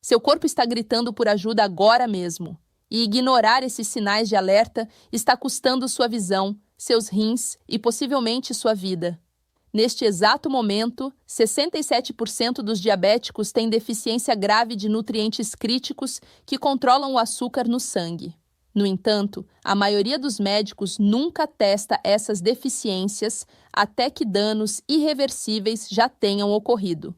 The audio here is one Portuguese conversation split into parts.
Seu corpo está gritando por ajuda agora mesmo. E ignorar esses sinais de alerta está custando sua visão, seus rins e possivelmente sua vida. Neste exato momento, 67% dos diabéticos têm deficiência grave de nutrientes críticos que controlam o açúcar no sangue. No entanto, a maioria dos médicos nunca testa essas deficiências até que danos irreversíveis já tenham ocorrido.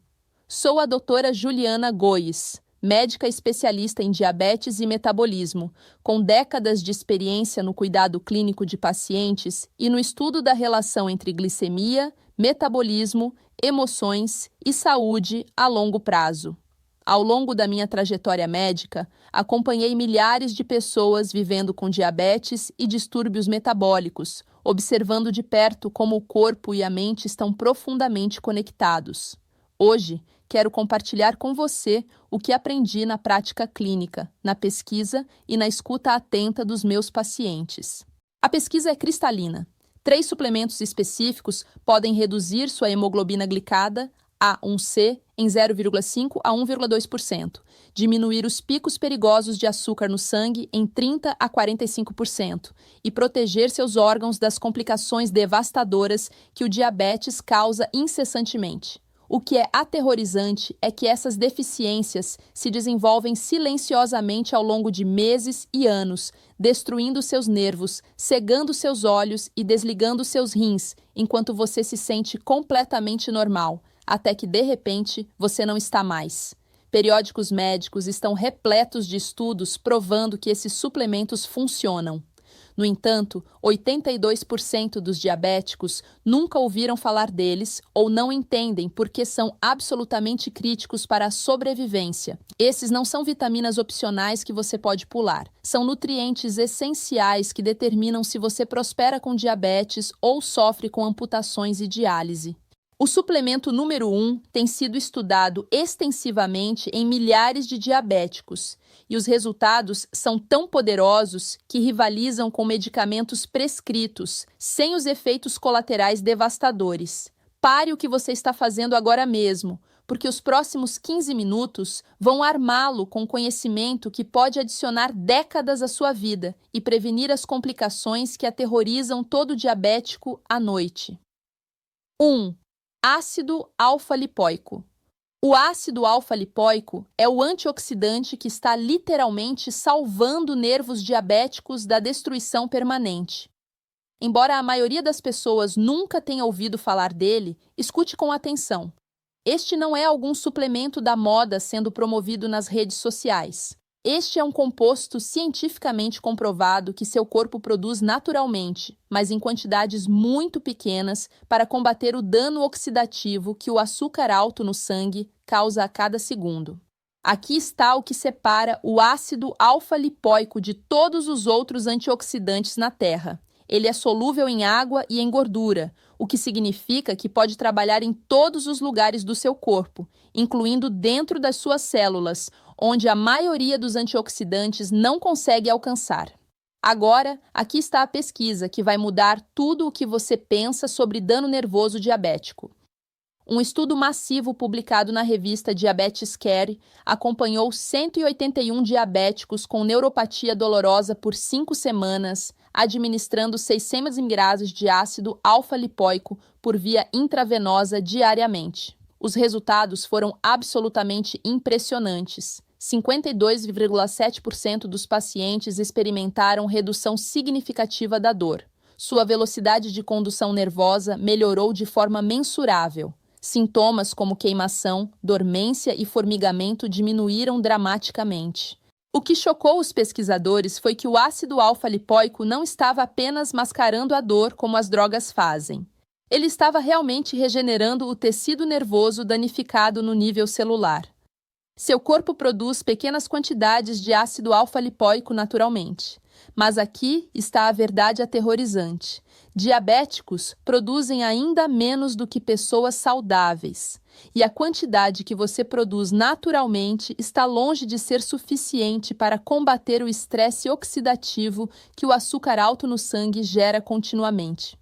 Sou a doutora Juliana Gois, médica especialista em diabetes e metabolismo, com décadas de experiência no cuidado clínico de pacientes e no estudo da relação entre glicemia, metabolismo, emoções e saúde a longo prazo. Ao longo da minha trajetória médica, acompanhei milhares de pessoas vivendo com diabetes e distúrbios metabólicos, observando de perto como o corpo e a mente estão profundamente conectados. Hoje, quero compartilhar com você o que aprendi na prática clínica, na pesquisa e na escuta atenta dos meus pacientes. A pesquisa é cristalina. 3 suplementos específicos podem reduzir sua hemoglobina glicada, A1C, em 0,5 a 1,2%, diminuir os picos perigosos de açúcar no sangue em 30 a 45% e proteger seus órgãos das complicações devastadoras que o diabetes causa incessantemente. O que é aterrorizante é que essas deficiências se desenvolvem silenciosamente ao longo de meses e anos, destruindo seus nervos, cegando seus olhos e desligando seus rins, enquanto você se sente completamente normal, até que, de repente, você não está mais. Periódicos médicos estão repletos de estudos provando que esses suplementos funcionam. No entanto, 82% dos diabéticos nunca ouviram falar deles ou não entendem porque são absolutamente críticos para a sobrevivência. Esses não são vitaminas opcionais que você pode pular. São nutrientes essenciais que determinam se você prospera com diabetes ou sofre com amputações e diálise. O suplemento número 1 tem sido estudado extensivamente em milhares de diabéticos, e os resultados são tão poderosos que rivalizam com medicamentos prescritos, sem os efeitos colaterais devastadores. Pare o que você está fazendo agora mesmo, porque os próximos 15 minutos vão armá-lo com conhecimento que pode adicionar décadas à sua vida e prevenir as complicações que aterrorizam todo diabético à noite. 1. Ácido alfa-lipoico. O ácido alfa-lipoico é o antioxidante que está literalmente salvando nervos diabéticos da destruição permanente. Embora a maioria das pessoas nunca tenha ouvido falar dele, escute com atenção. Este não é algum suplemento da moda sendo promovido nas redes sociais. Este é um composto cientificamente comprovado que seu corpo produz naturalmente, mas em quantidades muito pequenas para combater o dano oxidativo que o açúcar alto no sangue causa a cada segundo. Aqui está o que separa o ácido alfa-lipoico de todos os outros antioxidantes na Terra. Ele é solúvel em água e em gordura, o que significa que pode trabalhar em todos os lugares do seu corpo, incluindo dentro das suas células, onde a maioria dos antioxidantes não consegue alcançar. Agora, aqui está a pesquisa que vai mudar tudo o que você pensa sobre dano nervoso diabético. Um estudo massivo publicado na revista Diabetes Care acompanhou 181 diabéticos com neuropatia dolorosa por 5 semanas, administrando 600 mg de ácido alfa-lipoico por via intravenosa diariamente. Os resultados foram absolutamente impressionantes. 52,7% dos pacientes experimentaram redução significativa da dor. Sua velocidade de condução nervosa melhorou de forma mensurável. Sintomas como queimação, dormência e formigamento diminuíram dramaticamente. O que chocou os pesquisadores foi que o ácido alfa-lipoico não estava apenas mascarando a dor como as drogas fazem. Ele estava realmente regenerando o tecido nervoso danificado no nível celular. Seu corpo produz pequenas quantidades de ácido alfa-lipoico naturalmente. Mas aqui está a verdade aterrorizante. Diabéticos produzem ainda menos do que pessoas saudáveis. E a quantidade que você produz naturalmente está longe de ser suficiente para combater o estresse oxidativo que o açúcar alto no sangue gera continuamente.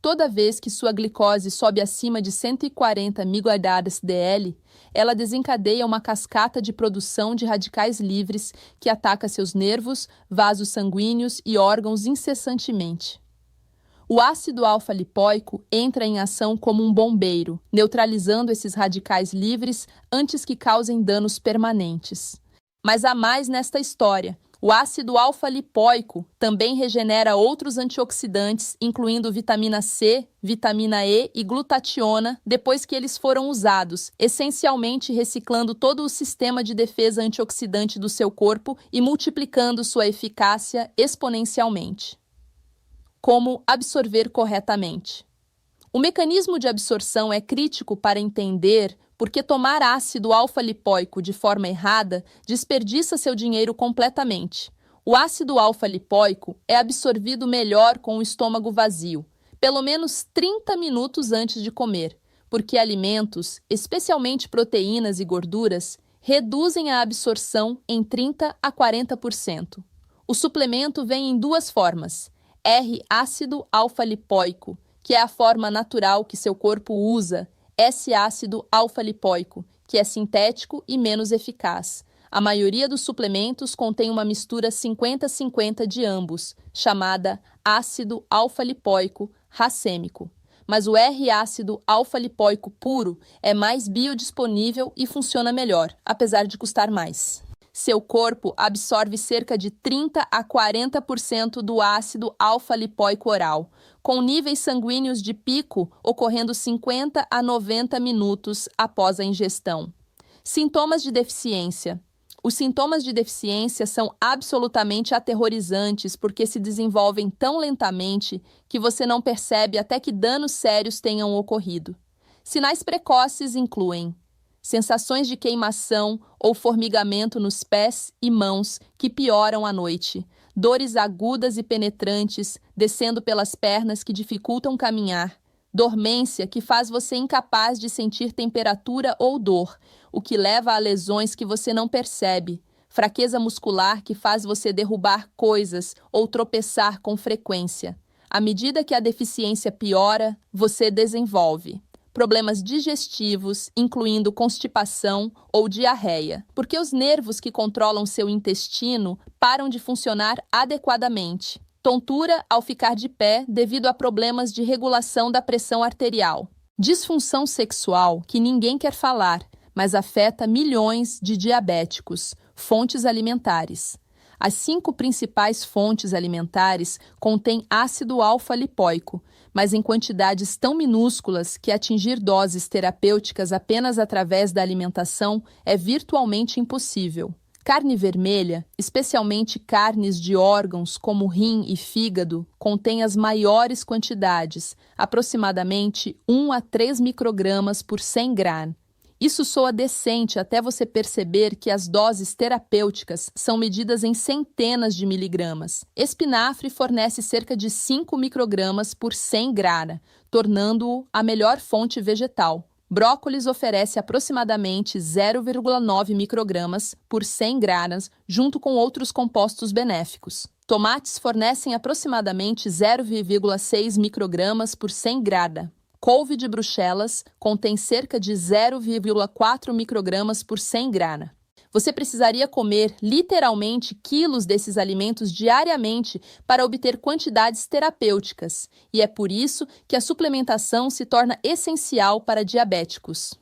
Toda vez que sua glicose sobe acima de 140 mg/dL, ela desencadeia uma cascata de produção de radicais livres que ataca seus nervos, vasos sanguíneos e órgãos incessantemente. O ácido alfa-lipóico entra em ação como um bombeiro, neutralizando esses radicais livres antes que causem danos permanentes. Mas há mais nesta história. O ácido alfa-lipóico também regenera outros antioxidantes, incluindo vitamina C, vitamina E e glutationa, depois que eles foram usados, essencialmente reciclando todo o sistema de defesa antioxidante do seu corpo e multiplicando sua eficácia exponencialmente. Como absorver corretamente? O mecanismo de absorção é crítico para entender porque tomar ácido alfa-lipóico de forma errada desperdiça seu dinheiro completamente. O ácido alfa-lipóico é absorvido melhor com o estômago vazio, pelo menos 30 minutos antes de comer, porque alimentos, especialmente proteínas e gorduras, reduzem a absorção em 30 a 40%. O suplemento vem em duas formas: R-ácido alfa-lipóico, que é a forma natural que seu corpo usa, S-ácido alfa-lipóico, que é sintético e menos eficaz. A maioria dos suplementos contém uma mistura 50-50 de ambos, chamada ácido alfa-lipóico racêmico. Mas o R-ácido alfa-lipóico puro é mais biodisponível e funciona melhor, apesar de custar mais. Seu corpo absorve cerca de 30 a 40% do ácido alfa-lipóico oral, com níveis sanguíneos de pico ocorrendo 50 a 90 minutos após a ingestão. Sintomas de deficiência. Os sintomas de deficiência são absolutamente aterrorizantes porque se desenvolvem tão lentamente que você não percebe até que danos sérios tenham ocorrido. Sinais precoces incluem sensações de queimação ou formigamento nos pés e mãos que pioram à noite, dores agudas e penetrantes descendo pelas pernas que dificultam caminhar, dormência que faz você incapaz de sentir temperatura ou dor, o que leva a lesões que você não percebe, fraqueza muscular que faz você derrubar coisas ou tropeçar com frequência. À medida que a deficiência piora, você desenvolve problemas digestivos, incluindo constipação ou diarreia, porque os nervos que controlam seu intestino param de funcionar adequadamente. Tontura ao ficar de pé devido a problemas de regulação da pressão arterial. Disfunção sexual, que ninguém quer falar, mas afeta milhões de diabéticos. Fontes alimentares. As 5 principais fontes alimentares contêm ácido alfa-lipóico, mas em quantidades tão minúsculas que atingir doses terapêuticas apenas através da alimentação é virtualmente impossível. Carne vermelha, especialmente carnes de órgãos como rim e fígado, contém as maiores quantidades, aproximadamente 1 a 3 microgramas por 100 gramas. Isso soa decente até você perceber que as doses terapêuticas são medidas em centenas de miligramas. Espinafre fornece cerca de 5 microgramas por 100 gramas, tornando-o a melhor fonte vegetal. Brócolis oferece aproximadamente 0,9 microgramas por 100 gramas, junto com outros compostos benéficos. Tomates fornecem aproximadamente 0,6 microgramas por 100 gramas. Couve de Bruxelas contém cerca de 0,4 microgramas por 100 gramas. Você precisaria comer literalmente quilos desses alimentos diariamente para obter quantidades terapêuticas, e é por isso que a suplementação se torna essencial para diabéticos.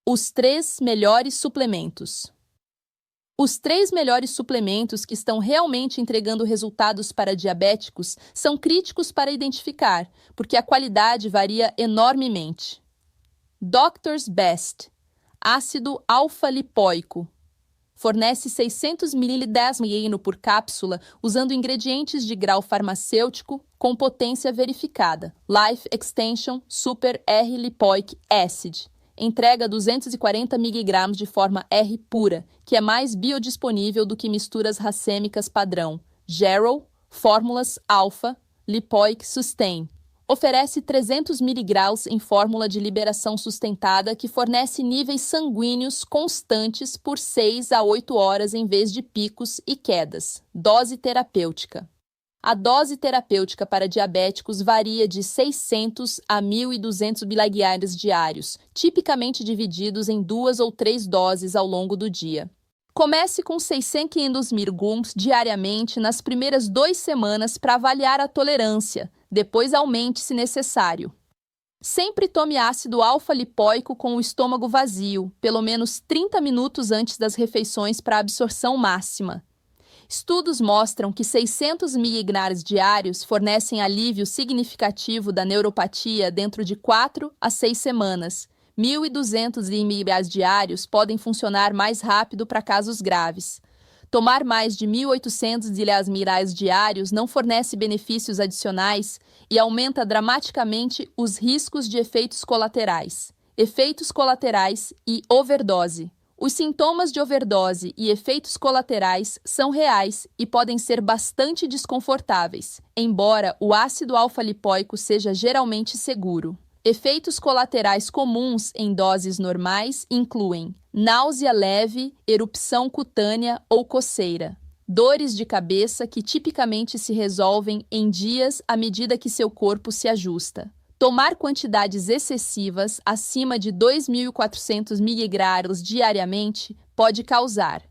Os 3 melhores suplementos. Os 3 melhores suplementos que estão realmente entregando resultados para diabéticos são críticos para identificar, porque a qualidade varia enormemente. Doctor's Best, ácido alfa-lipóico. Fornece 600 ml por cápsula usando ingredientes de grau farmacêutico com potência verificada. Life Extension Super R Lipoic Acid. Entrega 240 mg de forma R pura, que é mais biodisponível do que misturas racêmicas padrão. Gerol, fórmulas Alpha, Lipoic Sustain. Oferece 300 mg em fórmula de liberação sustentada que fornece níveis sanguíneos constantes por 6 a 8 horas em vez de picos e quedas. Dose terapêutica. A dose terapêutica para diabéticos varia de 600 a 1.200 mg diários, tipicamente divididos em 2 ou 3 doses ao longo do dia. Comece com 600 mg diariamente nas primeiras 2 semanas para avaliar a tolerância, depois aumente se necessário. Sempre tome ácido alfa-lipoico com o estômago vazio, pelo menos 30 minutos antes das refeições para absorção máxima. Estudos mostram que 600 mg diários fornecem alívio significativo da neuropatia dentro de 4 a 6 semanas. 1.200 mg diários podem funcionar mais rápido para casos graves. Tomar mais de 1.800 mg diários não fornece benefícios adicionais e aumenta dramaticamente os riscos de efeitos colaterais e overdose. Os sintomas de overdose e efeitos colaterais são reais e podem ser bastante desconfortáveis, embora o ácido alfa-lipoico seja geralmente seguro. Efeitos colaterais comuns em doses normais incluem náusea leve, erupção cutânea ou coceira, dores de cabeça que tipicamente se resolvem em dias à medida que seu corpo se ajusta. Tomar quantidades excessivas, acima de 2.400 mg diariamente, pode causar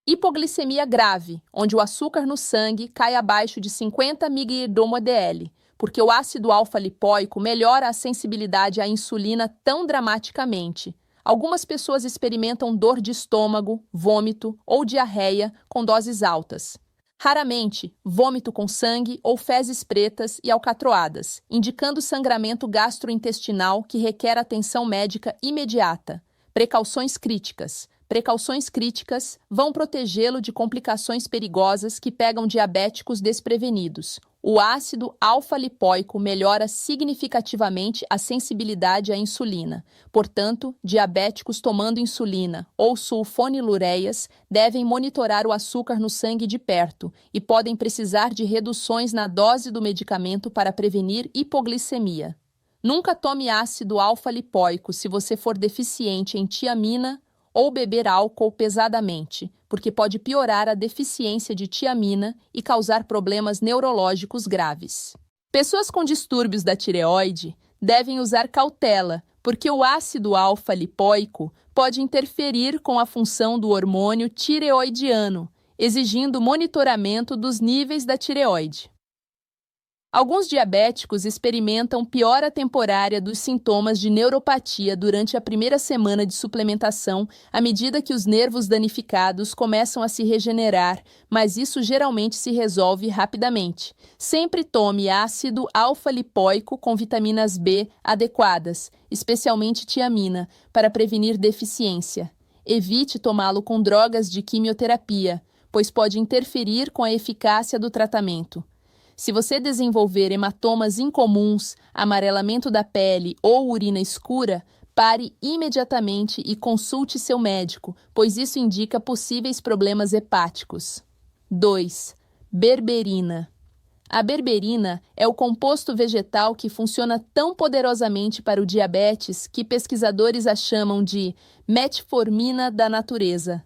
hipoglicemia grave, onde o açúcar no sangue cai abaixo de 50 mg/dl, porque o ácido alfa-lipoico melhora a sensibilidade à insulina tão dramaticamente. Algumas pessoas experimentam dor de estômago, vômito ou diarreia com doses altas. Raramente, vômito com sangue ou fezes pretas e alcatroadas, indicando sangramento gastrointestinal que requer atenção médica imediata. Precauções críticas. Precauções críticas vão protegê-lo de complicações perigosas que pegam diabéticos desprevenidos. O ácido alfa-lipoico melhora significativamente a sensibilidade à insulina. Portanto, diabéticos tomando insulina ou sulfonilureias devem monitorar o açúcar no sangue de perto e podem precisar de reduções na dose do medicamento para prevenir hipoglicemia. Nunca tome ácido alfa-lipoico se você for deficiente em tiamina ou beber álcool pesadamente, porque pode piorar a deficiência de tiamina e causar problemas neurológicos graves. Pessoas com distúrbios da tireoide devem usar cautela, porque o ácido alfa-lipoico pode interferir com a função do hormônio tireoidiano, exigindo monitoramento dos níveis da tireoide. Alguns diabéticos experimentam piora temporária dos sintomas de neuropatia durante a primeira semana de suplementação, à medida que os nervos danificados começam a se regenerar, mas isso geralmente se resolve rapidamente. Sempre tome ácido alfa-lipoico com vitaminas B adequadas, especialmente tiamina, para prevenir deficiência. Evite tomá-lo com drogas de quimioterapia, pois pode interferir com a eficácia do tratamento. Se você desenvolver hematomas incomuns, amarelamento da pele ou urina escura, pare imediatamente e consulte seu médico, pois isso indica possíveis problemas hepáticos. 2. Berberina. A berberina é o composto vegetal que funciona tão poderosamente para o diabetes que pesquisadores a chamam de metformina da natureza.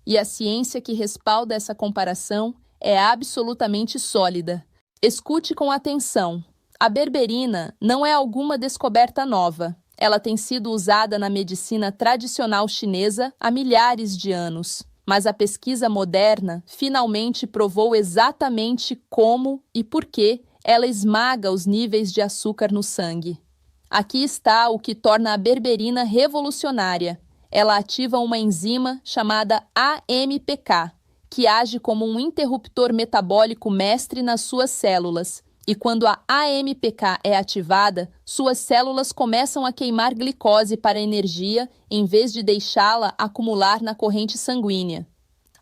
E a ciência que respalda essa comparação é absolutamente sólida. Escute com atenção. A berberina não é alguma descoberta nova. Ela tem sido usada na medicina tradicional chinesa há milhares de anos. Mas a pesquisa moderna finalmente provou exatamente como e por que ela esmaga os níveis de açúcar no sangue. Aqui está o que torna a berberina revolucionária. Ela ativa uma enzima chamada AMPK, que age como um interruptor metabólico mestre nas suas células. E quando a AMPK é ativada, suas células começam a queimar glicose para energia em vez de deixá-la acumular na corrente sanguínea.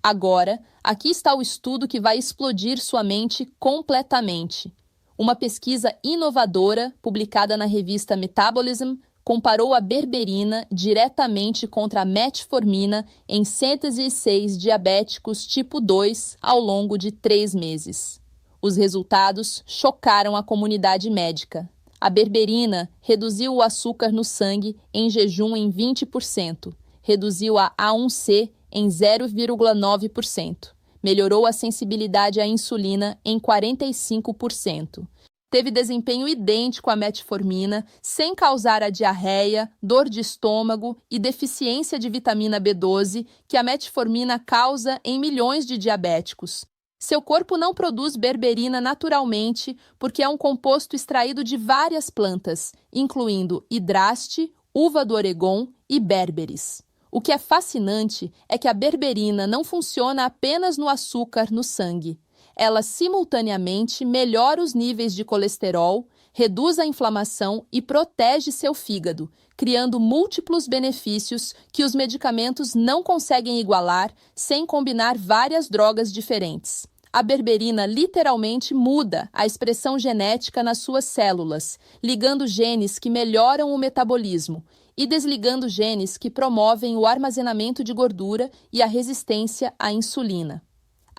Agora, aqui está o estudo que vai explodir sua mente completamente. Uma pesquisa inovadora, publicada na revista Metabolism, comparou a berberina diretamente contra a metformina em 106 diabéticos tipo 2 ao longo de 3 meses. Os resultados chocaram a comunidade médica. A berberina reduziu o açúcar no sangue em jejum em 20%, reduziu a A1C em 0,9%, melhorou a sensibilidade à insulina em 45%. Teve desempenho idêntico à metformina, sem causar a diarreia, dor de estômago e deficiência de vitamina B12 que a metformina causa em milhões de diabéticos. Seu corpo não produz berberina naturalmente porque é um composto extraído de várias plantas, incluindo hidraste, uva do Oregon e berberis. O que é fascinante é que a berberina não funciona apenas no açúcar no sangue. Ela simultaneamente melhora os níveis de colesterol, reduz a inflamação e protege seu fígado, criando múltiplos benefícios que os medicamentos não conseguem igualar sem combinar várias drogas diferentes. A berberina literalmente muda a expressão genética nas suas células, ligando genes que melhoram o metabolismo e desligando genes que promovem o armazenamento de gordura e a resistência à insulina.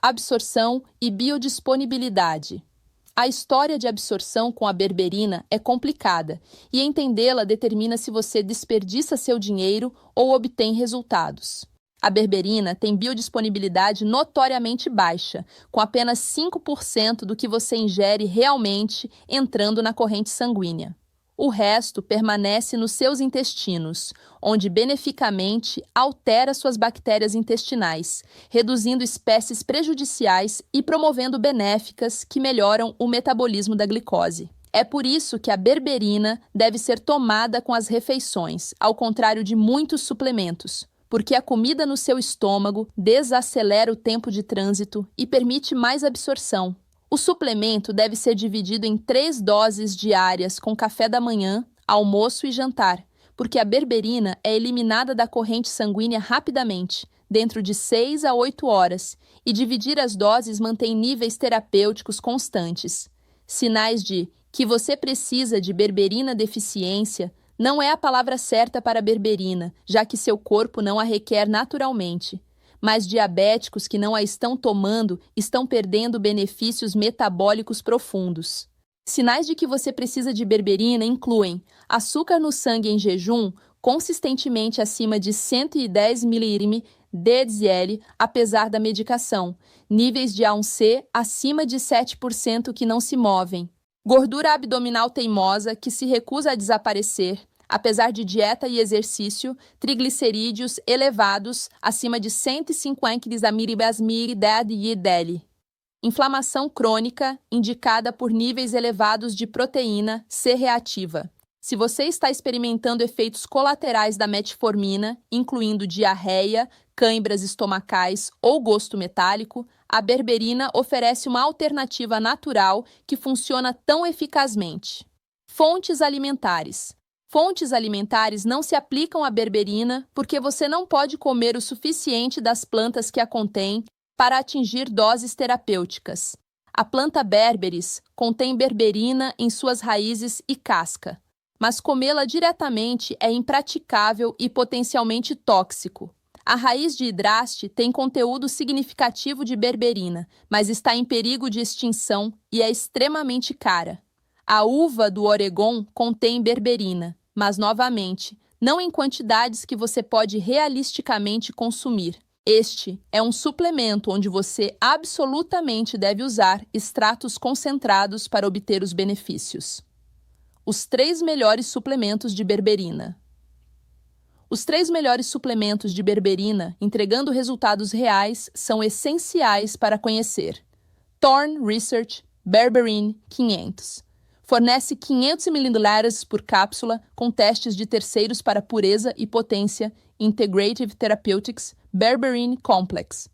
Absorção e biodisponibilidade. A história de absorção com a berberina é complicada e entendê-la determina se você desperdiça seu dinheiro ou obtém resultados. A berberina tem biodisponibilidade notoriamente baixa, com apenas 5% do que você ingere realmente entrando na corrente sanguínea. O resto permanece nos seus intestinos, onde beneficamente altera suas bactérias intestinais, reduzindo espécies prejudiciais e promovendo benéficas que melhoram o metabolismo da glicose. É por isso que a berberina deve ser tomada com as refeições, ao contrário de muitos suplementos, porque a comida no seu estômago desacelera o tempo de trânsito e permite mais absorção. O suplemento deve ser dividido em 3 doses diárias com café da manhã, almoço e jantar, porque a berberina é eliminada da corrente sanguínea rapidamente, dentro de 6 a 8 horas, e dividir as doses mantém níveis terapêuticos constantes. Sinais de que você precisa de berberina deficiência não é a palavra certa para a berberina, já que seu corpo não a requer naturalmente. Mas diabéticos que não a estão tomando estão perdendo benefícios metabólicos profundos. Sinais de que você precisa de berberina incluem açúcar no sangue em jejum consistentemente acima de 110 mg/dL, apesar da medicação, níveis de A1C acima de 7% que não se movem, gordura abdominal teimosa que se recusa a desaparecer, apesar de dieta e exercício, triglicerídeos elevados acima de 150 mg/dL. Inflamação crônica indicada por níveis elevados de proteína C reativa. Se você está experimentando efeitos colaterais da metformina, incluindo diarreia, cãibras estomacais ou gosto metálico, a berberina oferece uma alternativa natural que funciona tão eficazmente. Fontes alimentares. Fontes alimentares não se aplicam à berberina porque você não pode comer o suficiente das plantas que a contêm para atingir doses terapêuticas. A planta berberis contém berberina em suas raízes e casca, mas comê-la diretamente é impraticável e potencialmente tóxico. A raiz de hidraste tem conteúdo significativo de berberina, mas está em perigo de extinção e é extremamente cara. A uva do Oregon contém berberina, mas, novamente, não em quantidades que você pode realisticamente consumir. Este é um suplemento onde você absolutamente deve usar extratos concentrados para obter os benefícios. Os 3 melhores suplementos de berberina. Os 3 melhores suplementos de berberina entregando resultados reais são essenciais para conhecer. Thorne Research Berberine 500. Fornece 500 ml por cápsula com testes de terceiros para pureza e potência Integrative Therapeutics Berberine Complex.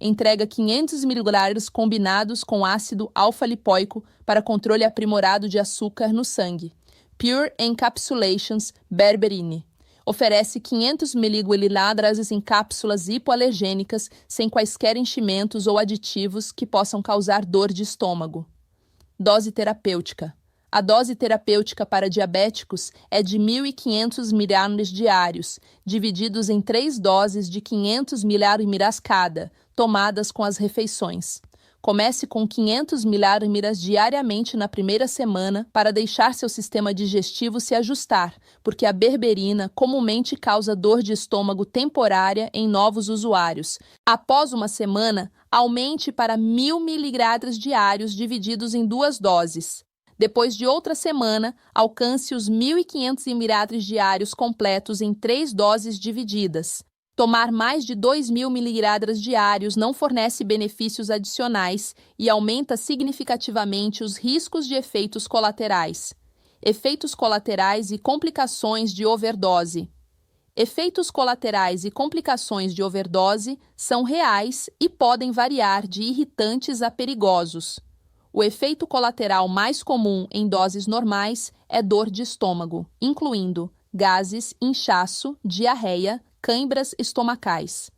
Entrega 500 ml combinados com ácido alfa-lipoico para controle aprimorado de açúcar no sangue. Pure Encapsulations Berberine. Oferece 500 ml em cápsulas hipoalergênicas sem quaisquer enchimentos ou aditivos que possam causar dor de estômago. Dose terapêutica. A dose terapêutica para diabéticos é de 1.500 ml diários, divididos em 3 doses de 500 ml cada, tomadas com as refeições. Comece com 500 ml diariamente na primeira semana para deixar seu sistema digestivo se ajustar, porque a berberina comumente causa dor de estômago temporária em novos usuários. Após uma semana, aumente para 1.000 mg diários divididos em 2 doses. Depois de outra semana, alcance os 1.500 ml diários completos em 3 doses divididas. Tomar mais de 2.000 mg diários não fornece benefícios adicionais e aumenta significativamente os riscos de efeitos colaterais. Efeitos colaterais e complicações de overdose. Efeitos colaterais e complicações de overdose são reais e podem variar de irritantes a perigosos. O efeito colateral mais comum em doses normais é dor de estômago, incluindo gases, inchaço, diarreia, cãibras estomacais.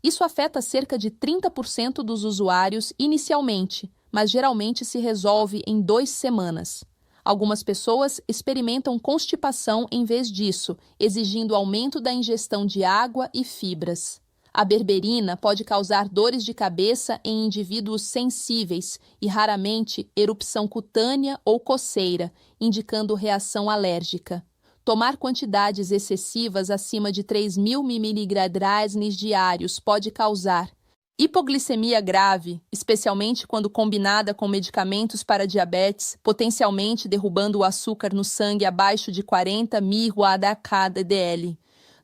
Isso afeta cerca de 30% dos usuários inicialmente, mas geralmente se resolve em 2 semanas. Algumas pessoas experimentam constipação em vez disso, exigindo aumento da ingestão de água e fibras. A berberina pode causar dores de cabeça em indivíduos sensíveis e, raramente, erupção cutânea ou coceira, indicando reação alérgica. Tomar quantidades excessivas acima de 3.000 mg diários pode causar hipoglicemia grave, especialmente quando combinada com medicamentos para diabetes, potencialmente derrubando o açúcar no sangue abaixo de 40 mg/dL.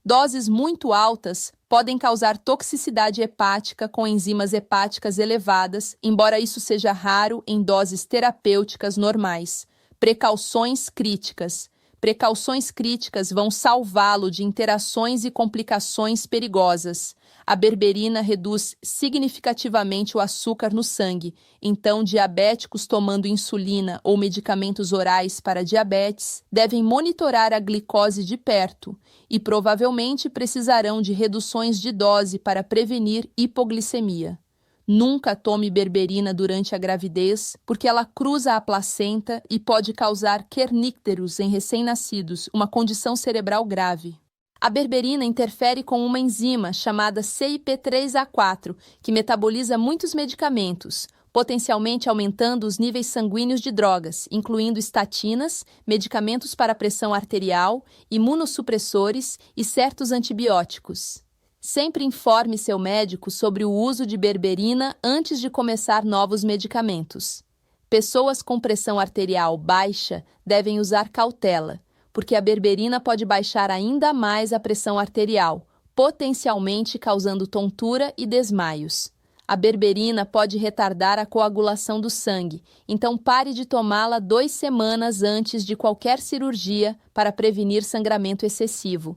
Doses muito altas podem causar toxicidade hepática com enzimas hepáticas elevadas, embora isso seja raro em doses terapêuticas normais. Precauções críticas. Precauções críticas vão salvá-lo de interações e complicações perigosas. A berberina reduz significativamente o açúcar no sangue, então diabéticos tomando insulina ou medicamentos orais para diabetes devem monitorar a glicose de perto e provavelmente precisarão de reduções de dose para prevenir hipoglicemia. Nunca tome berberina durante a gravidez, porque ela cruza a placenta e pode causar kernícteros em recém-nascidos, uma condição cerebral grave. A berberina interfere com uma enzima chamada CYP3A4, que metaboliza muitos medicamentos, potencialmente aumentando os níveis sanguíneos de drogas, incluindo estatinas, medicamentos para pressão arterial, imunossupressores e certos antibióticos. Sempre informe seu médico sobre o uso de berberina antes de começar novos medicamentos. Pessoas com pressão arterial baixa devem usar cautela, porque a berberina pode baixar ainda mais a pressão arterial, potencialmente causando tontura e desmaios. A berberina pode retardar a coagulação do sangue, então pare de tomá-la 2 semanas antes de qualquer cirurgia para prevenir sangramento excessivo.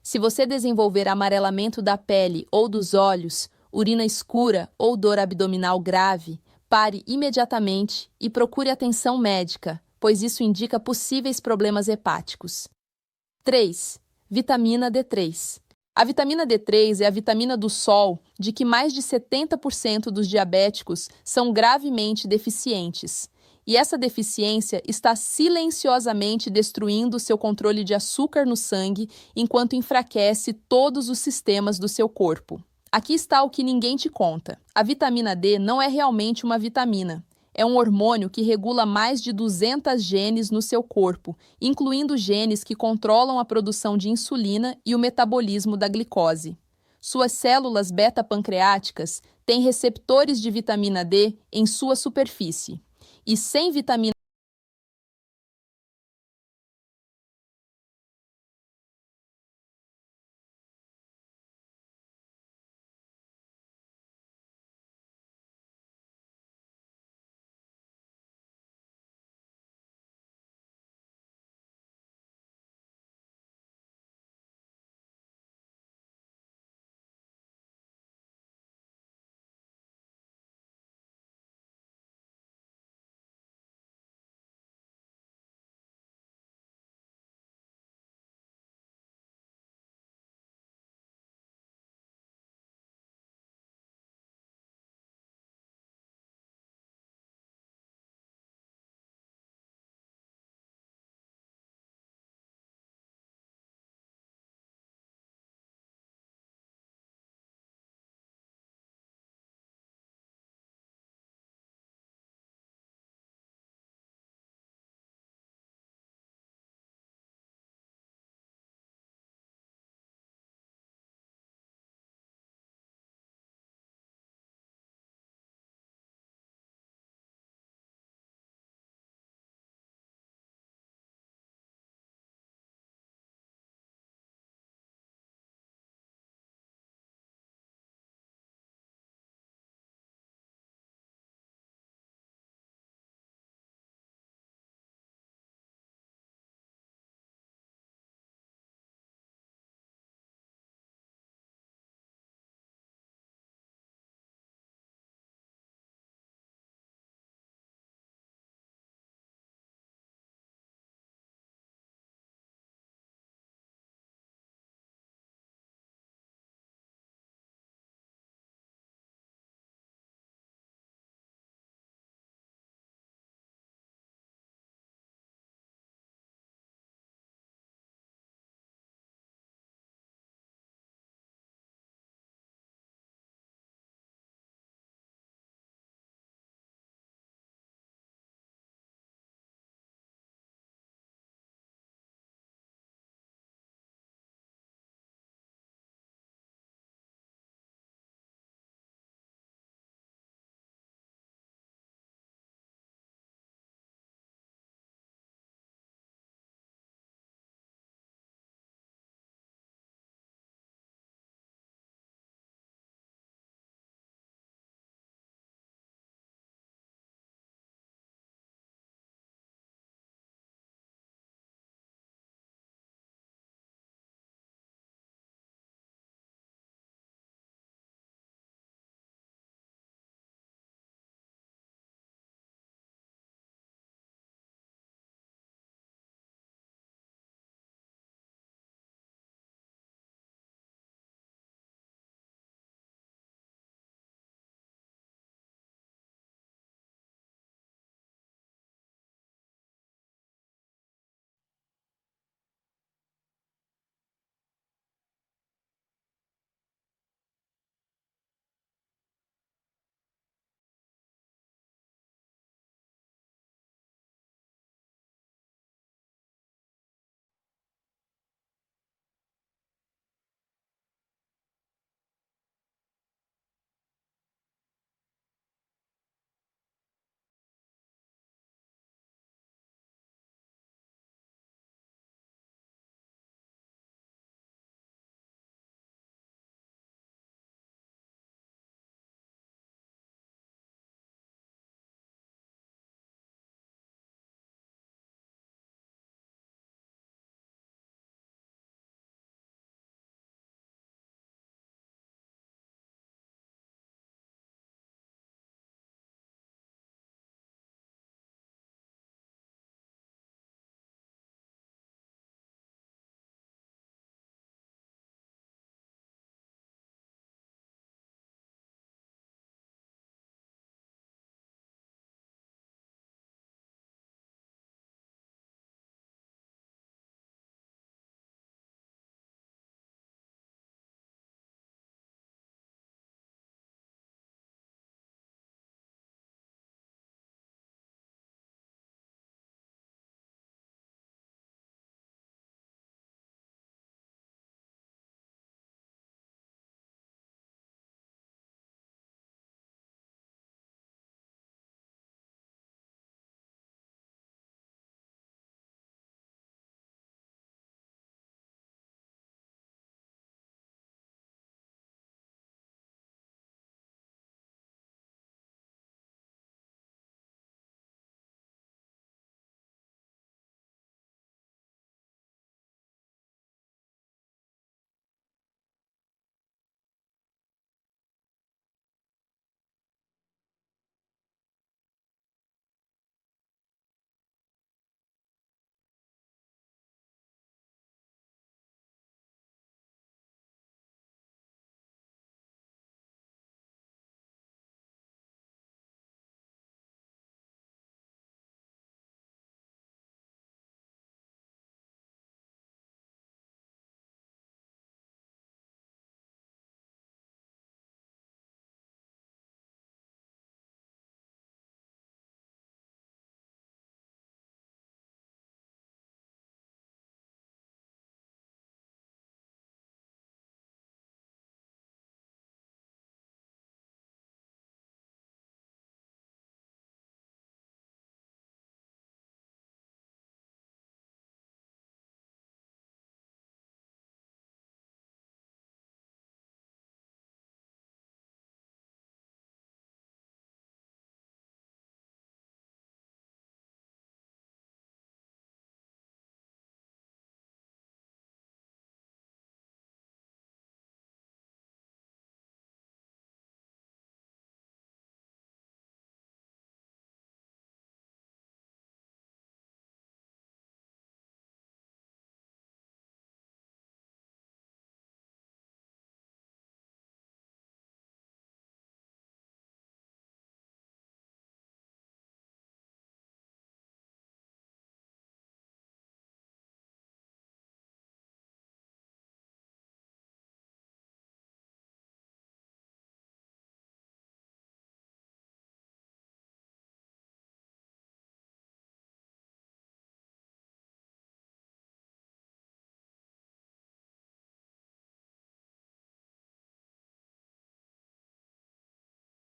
Se você desenvolver amarelamento da pele ou dos olhos, urina escura ou dor abdominal grave, pare imediatamente e procure atenção médica, pois isso indica possíveis problemas hepáticos. 3. Vitamina D3. A vitamina D3 é a vitamina do sol de que mais de 70% dos diabéticos são gravemente deficientes. E essa deficiência está silenciosamente destruindo seu controle de açúcar no sangue enquanto enfraquece todos os sistemas do seu corpo. Aqui está o que ninguém te conta. A vitamina D não é realmente uma vitamina. É um hormônio que regula mais de 200 genes no seu corpo, incluindo genes que controlam a produção de insulina e o metabolismo da glicose. Suas células beta-pancreáticas têm receptores de vitamina D em sua superfície. E sem vitamina